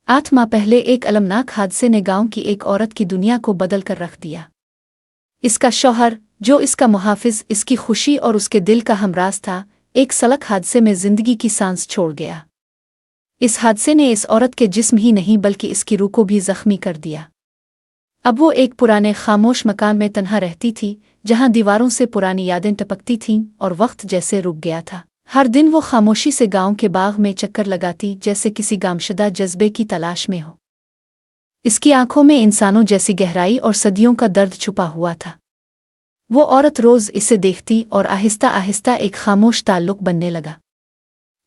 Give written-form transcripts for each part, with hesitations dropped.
8 माह पहले एक अलमनाक हादसे ने गांव की एक औरत की दुनिया को बदल कर रख दिया। इसका शौहर, जो इसका मुहाफिज, इसकी खुशी और उसके दिल का हमराज था, एक सड़क हादसे में जिंदगी की सांस छोड़ गया। इस हादसे ने इस औरत के जिस्म ही नहीं बल्कि इसकी रूह को भी जख्मी कर दिया। अब वो एक पुराने खामोश मकान में तन्हा रहती थी, जहां दीवारों से पुरानी यादें टपकती थीं और वक्त जैसे रुक गया था। हर दिन वो खामोशी से गांव के बाग में चक्कर लगाती, जैसे किसी गामशुदा जज्बे की तलाश में हो। इसकी आंखों में इंसानों जैसी गहराई और सदियों का दर्द छुपा हुआ था। वो औरत रोज इसे देखती और आहिस्ता आहिस्ता एक खामोश ताल्लुक बनने लगा।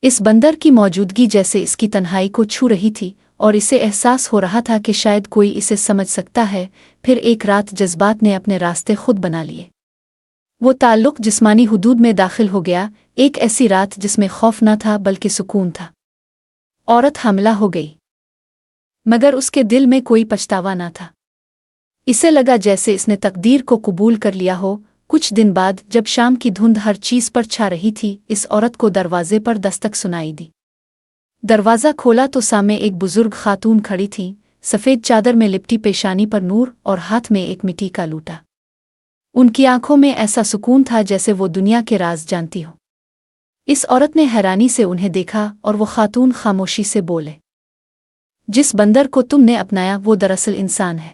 इस बंदर की मौजूदगी जैसे इसकी तन्हाई को छू रही थी और इसे एहसास हो रहा था कि शायद कोई इसे समझ सकता है। फिर एक रात जज्बात ने अपने रास्ते खुद बना लिए। वो ताल्लुक जिस्मानी हुदूद में दाखिल हो गया, एक ऐसी रात जिसमें खौफ न था बल्कि सुकून था। औरत हमला हो गई, मगर उसके दिल में कोई पछतावा न था। इसे लगा जैसे इसने तकदीर को कबूल कर लिया हो। कुछ दिन बाद, जब शाम की धुंध हर चीज पर छा रही थी, इस औरत को दरवाजे पर दस्तक सुनाई दी। दरवाज़ा खोला तो सामने एक बुजुर्ग खातून खड़ी थी, सफ़ेद चादर में लिपटी, पेशानी पर नूर और हाथ में एक मिट्टी का लूटा। उनकी आंखों में ऐसा सुकून था जैसे वो दुनिया के राज जानती हो। इस औरत ने हैरानी से उन्हें देखा और वो खातून खामोशी से बोले, जिस बंदर को तुमने अपनाया वो दरअसल इंसान है।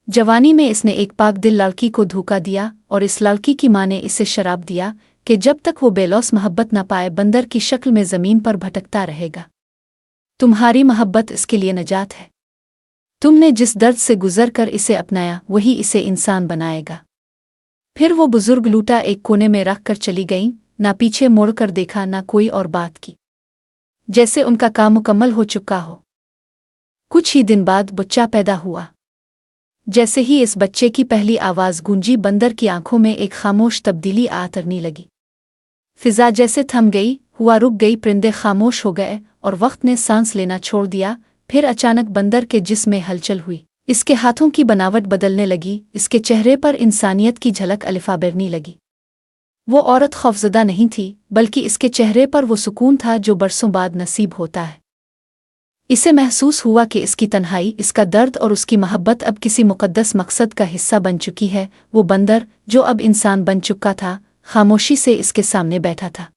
जवानी में इसने एक पाक दिल लड़की को धोखा दिया और इस लड़की की माँ ने इसे शराब दिया कि जब तक वो बेलौस मोहब्बत न पाए, बंदर की शक्ल में ज़मीन पर भटकता रहेगा। तुम्हारी मोहब्बत इसके लिए नजात है। तुमने जिस दर्द से गुजर कर इसे अपनाया, वही इसे इंसान बनाएगा। फिर वो बुजुर्ग लूटा एक कोने में रख कर चली गईं, ना पीछे मुड़ कर देखा, ना कोई और बात की, जैसे उनका काम मुकम्मल हो चुका हो। कुछ ही दिन बाद बच्चा पैदा हुआ। जैसे ही इस बच्चे की पहली आवाज़ गूंजी, बंदर की आंखों में एक खामोश तब्दीली आतरने लगी। फिजा जैसे थम गई, हुआ रुक गई, परिंदे खामोश हो गए और वक्त ने सांस लेना छोड़ दिया। फिर अचानक बंदर के जिस्म में हलचल हुई। इसके हाथों की बनावट बदलने लगी, इसके चेहरे पर इंसानियत की झलक अलिफाबरनी लगी। वो औरत खौफजदा नहीं थी, बल्कि इसके चेहरे पर वो सुकून था जो बरसों बाद नसीब होता है। इसे महसूस हुआ कि इसकी तन्हाई, इसका दर्द और उसकी मोहब्बत अब किसी मुक़द्दस मकसद का हिस्सा बन चुकी है। वो बंदर, जो अब इंसान बन चुका था, खामोशी से इसके सामने बैठा था।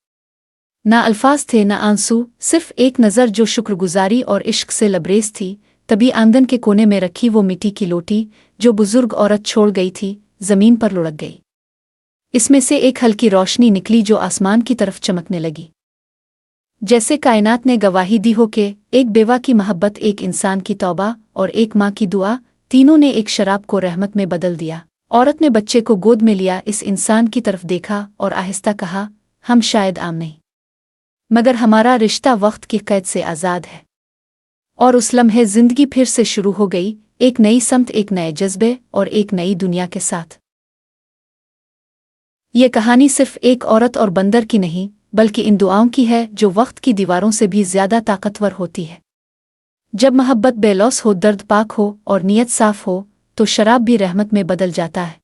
ना अल्फाज थे, ना आंसू, सिर्फ एक नज़र जो शुक्रगुजारी और इश्क से लबरेज थी। तभी आंगन के कोने में रखी वो मिट्टी की लोटी, जो बुजुर्ग औरत छोड़ गई थी, ज़मीन पर लुढ़क गई। इसमें से एक हल्की रोशनी निकली जो आसमान की तरफ चमकने लगी, जैसे कायनात ने गवाही दी हो कि एक बेवा की मोहब्बत, एक इंसान की तौबा और एक माँ की दुआ, तीनों ने एक शराब को रहमत में बदल दिया। औरत ने बच्चे को गोद में लिया, इस इंसान की तरफ देखा और आहिस्ता कहा, हम शायद आम नहीं, मगर हमारा रिश्ता वक्त की कैद से आज़ाद है। और उस लम्हे जिंदगी फिर से शुरू हो गई, एक नई समत, एक नए जज्बे और एक नई दुनिया के साथ। ये कहानी सिर्फ एक औरत और बंदर की नहीं, बल्कि इन दुआओं की है जो वक्त की दीवारों से भी ज्यादा ताकतवर होती है। जब मोहब्बत बेलौस हो, दर्द पाक हो और नीयत साफ हो, तो शराब भी रहमत में बदल जाता है।